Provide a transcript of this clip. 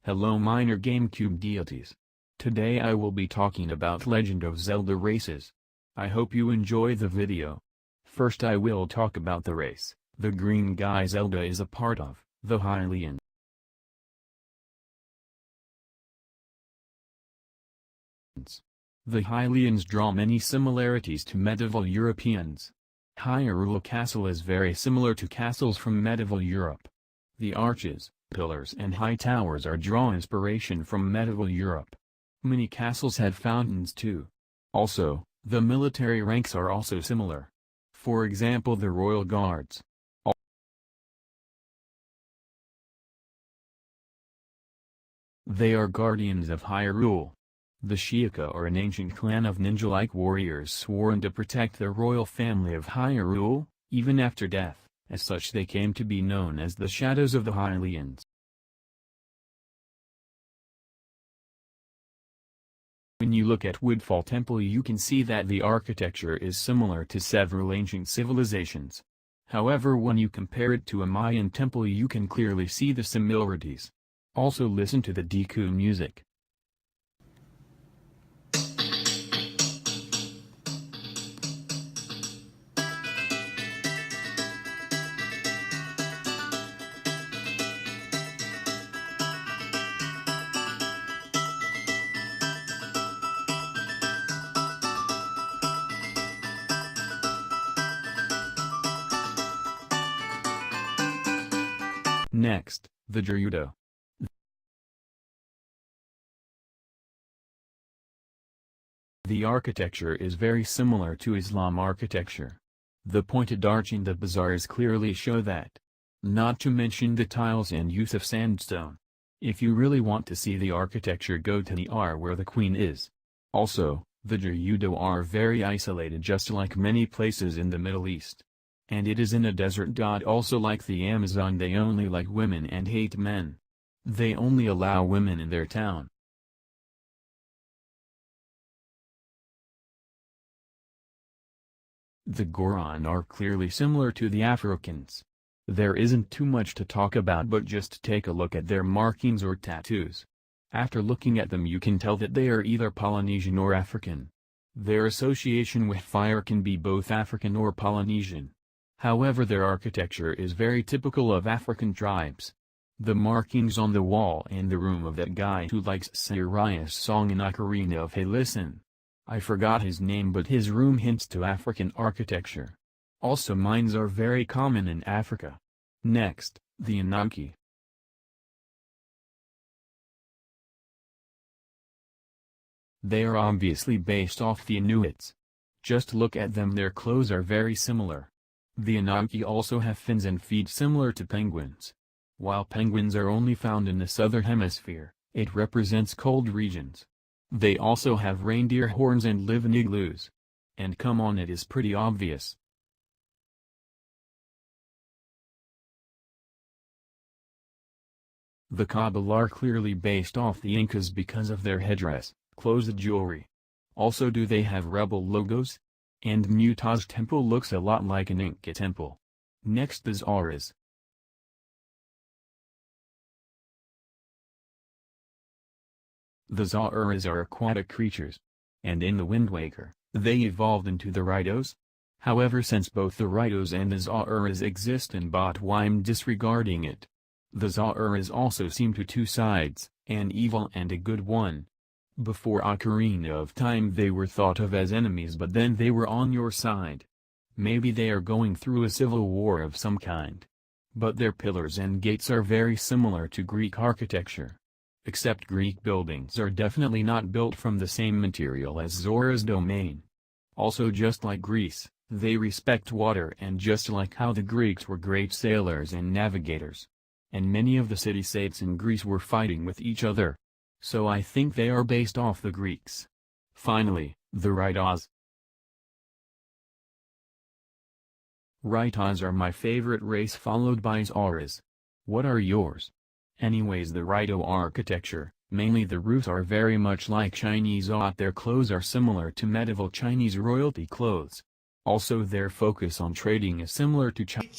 Hello minor GameCube deities. Today I will be talking about Legend of Zelda races. I hope you enjoy the video. First I will talk about the race the green guy Zelda is a part of, the Hylians. The Hylians draw many similarities to medieval Europeans. Hyrule Castle is very similar to castles from medieval Europe. The arches, pillars and high towers are draw inspiration from medieval Europe. Many castles had fountains too. Also, the military ranks are also similar. For example, the Royal Guards. They are guardians of Hyrule. The Sheikah are an ancient clan of ninja-like warriors sworn to protect the royal family of Hyrule, even after death. As such they came to be known as the Shadows of the Hylians. When you look at Woodfall Temple you can see that the architecture is similar to several ancient civilizations. However, when you compare it to a Mayan temple you can clearly see the similarities. Also listen to the Deku music. Next, the Gerudo. The architecture is very similar to Islam architecture. The pointed arch in the bazaars clearly show that. Not to mention the tiles and use of sandstone. If you really want to see the architecture, go to the R where the queen is. Also, the Gerudo are very isolated just like many places in the Middle East. And it is in a desert. Also like the Amazon, they only like women and hate men. They only allow women in their town. The Goron are clearly similar to the Africans. There isn't too much to talk about, but just take a look at their markings or tattoos. After looking at them you can tell that they are either Polynesian or African. Their association with fire can be both African or Polynesian. However, their architecture is very typical of African tribes. The markings on the wall and the room of that guy who likes Sirius' song in Ocarina of Hey Listen. I forgot his name, but his room hints to African architecture. Also mines are very common in Africa. Next, the Anunnaki. They are obviously based off the Inuits. Just look at them, their clothes are very similar. The Anunnaki also have fins and feet similar to penguins. While penguins are only found in the southern hemisphere, it represents cold regions. They also have reindeer horns and live in igloos. And come on, it is pretty obvious. The Kabul are clearly based off the Incas because of their headdress, clothes and jewelry. Also, do they have rebel logos? And Muta's temple looks a lot like an Inca temple. Next, the Zauras. The Zauras are aquatic creatures. And in the Wind Waker, they evolved into the Rhydos. However, since both the Rhydos and the Zauras exist in bot, why I'm disregarding it. The Zauras also seem to two sides, an evil and a good one. Before Ocarina of Time they were thought of as enemies, but then they were on your side. Maybe they are going through a civil war of some kind. But their pillars and gates are very similar to Greek architecture. Except Greek buildings are definitely not built from the same material as Zora's domain. Also, just like Greece, they respect water, and just like how the Greeks were great sailors and navigators. And many of the city-states in Greece were fighting with each other. So I think they are based off the Greeks. Finally, the Rhydos. Rhydos are my favorite race, followed by Zauras. What are yours? Anyways, the Rhydo architecture, mainly the roofs, are very much like Chinese art. Their clothes are similar to medieval Chinese royalty clothes. Also, their focus on trading is similar to China.